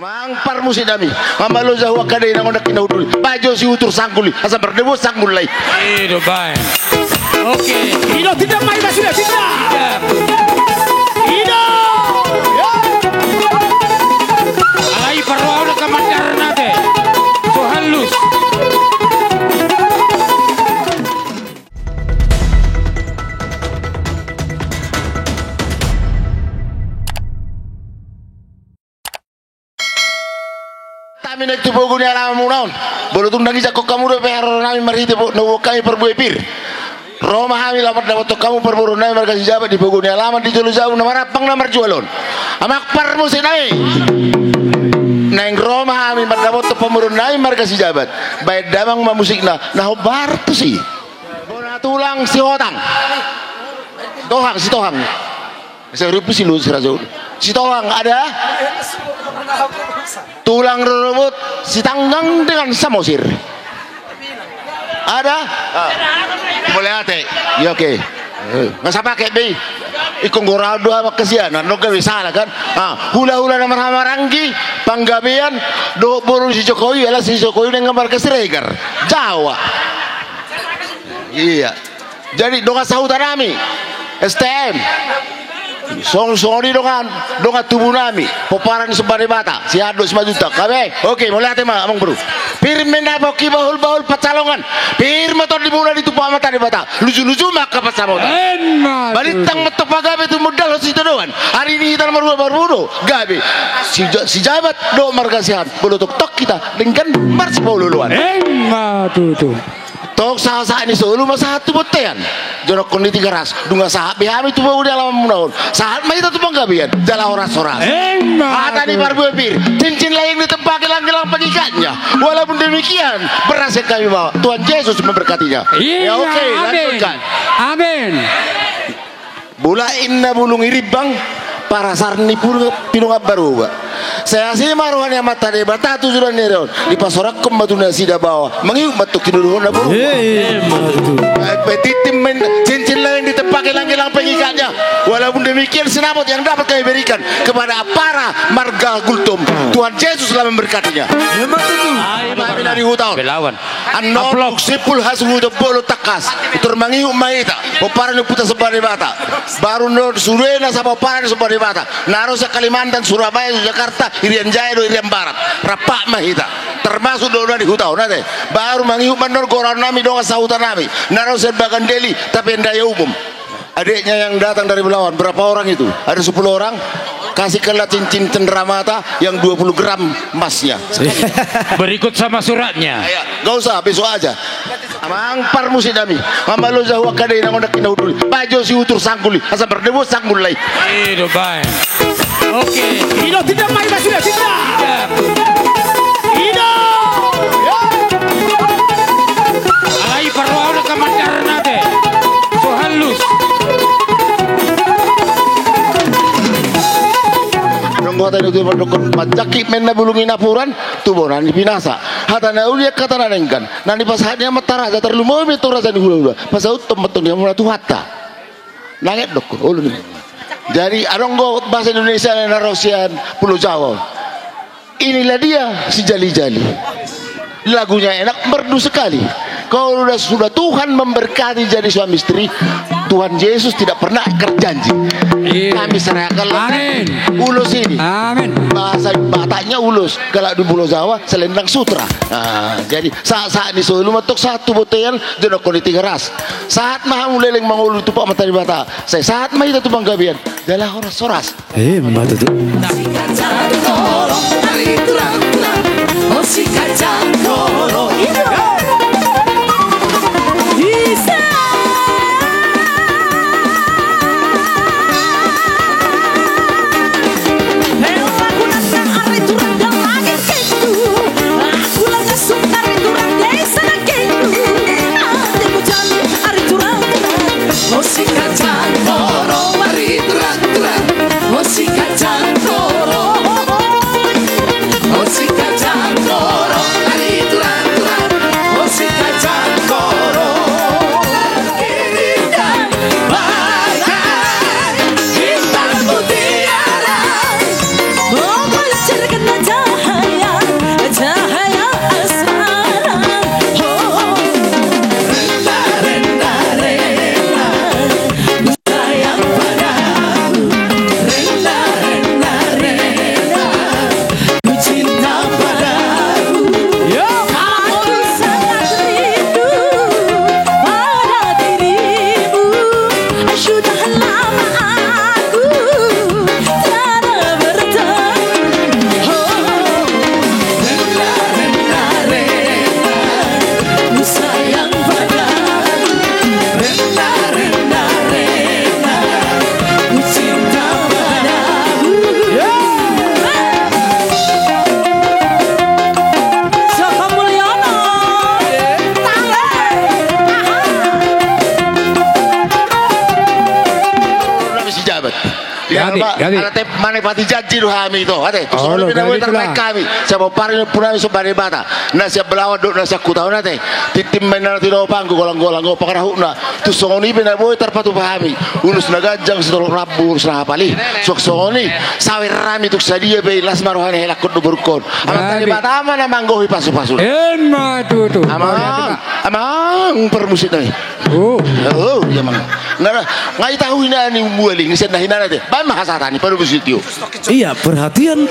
Amang parmusi dami, amalo jauh kadai nang ondak kina uduli, bajo si utur sangguli, asa berdebus sanggulai. Itu baik. Oke. Ido tidak main masih tidak. Ido. Alai perlu ada kemandaran nate. So halus. Kami naik tu bogu ni alam munaun. Bolu tundang ijak kok kamu dope haro nami marite bo no kami perbuai pir. Roma kami lamat dapat to kamu perburu nami marga si jabat di bogu ni alaman di jolu jauh nama rapang nama jualon. Amak parmu si nai. Neng Roma kami dapat to perburu nami marga si jabat. Baik damang musik na hobar tu si. Bona tulang si hotang. Tohang si tohang. Saya rupi si lu serajo. Si tohang ada. Tulang rerumut si tanggang dengan samosir. Ada? Boleh ate. Ya oke. Nggak usah pakai bi. Ikung gorado apa kesianan. No gawe salah kan? Hula-hula nama Maranggi, panggabean do boru si Jokowi adalah si Jokowi dengan gambar kesregar. Jawa. Iya. Jadi donga sahutan nami. STM. Song-song dongan tubuh nami poparan sebari bata si ado 5 juta kabe oke mulai ate mah amang bro pirmen na boki bahul pacalongan pir motor di muna di tupa mata di bata lucu-lucu maka pasamot balitang metok pagabe tu modal si doan hari ini kita nomor 2 baru gabe si jabat do margasihan bulutuk tok kita dengan mars paululuan tuh. Tok saha ini solo masa satu botean jorok kondisi keras dunga sahat bihami tu bawa di alam munaun sahat mah itu tu panggabian jala oras-oras kata di barbu pir cincin lain di tempat gelang-gelang pernikahannya walaupun demikian berhasil kami bawa Tuhan Yesus memberkatinya ya oke lanjutkan amin bula inna bulung iribang para sarni pun pinunga baru saya sih maruhan yang mata de bata tujuan neron di pasorak kematuna sida bawa mengiuk matuk tinuruhon na buru petitim cincin lain di tempat gelang-gelang pengikatnya walaupun demikian senapot yang dapat kami berikan kepada para marga gultum Tuhan Yesus telah memberkatinya kami dari hutau Belawan. anok sipul hasu do bolo takas tur mangiuk maita oparan puta sebari bata baru no surena sama oparan sebari bata naro sa Kalimantan Surabaya Jakarta Irian Jaya do Irian Barat rapak mahita termasuk do di hutau nate baru mangiuk mandor goran nami do sahutan nami naro serbakan deli tapi daya umum adiknya yang datang dari Belawan berapa orang itu ada 10 orang kasihkanlah cincin cenderamata yang 20 gram emasnya Berikut sama suratnya. gak usah besok aja amang parmusi dami amalo jauh kadai nang ondak kina uduli bajo si utur sangguli asa berdebus sanggulai Itu baik. Oke. Ido tidak main masih tidak. Ido. Alai perlu ada kemandaran nate. So halus. nonggota itu berdukun majaki menna bulungin apuran tubonan dipinasa hatana uliak katana nengkan nani pas hatnya matara jatar lumo me tora jani hula pas autom metong dia mulai tuhata nanget dokun ulun jadi aronggo bahasa Indonesia dan Rosian Pulau Jawa inilah dia si jali-jali lagunya enak merdu sekali kalau sudah Tuhan memberkati jadi suami istri Tuhan Yesus tidak pernah kerjanji kami serahkan ulus ini Amin. bahasa Bataknya ulus kalau di Pulau Jawa selendang sutra jadi saat ini selalu matuk satu botean jono kondisi keras saat mah muleleng mangulu tupak mata di Batak saya saat mah itu tupang gabian jalah horas-horas Mata tuh. Musika cantoro, Gadi. Ala te mane pati janji do kami itu. Ate. Oh, Soalnya bina gadi terbaik itulah. kami. Siapa parin punami sobari bata. Na siya belawan do na siya kutaw nate. Titim men na tino panggo golang-golang go pakarahuna. Tu songoni bina boy terpatu pahami. Ulus na gajang setolong rabu ulus na hapali. Sok songoni sawir rami tuk sadia be las marohane helakut do burkon. Ala tani bata ama na manggohi pasu-pasu. Emma tuh. Amang permusit na. Oh. Oh, ya mang. Ngai tahu ini ani mualing sen hina nate. Ba mahasatani permusit yo. Iya, perhatian.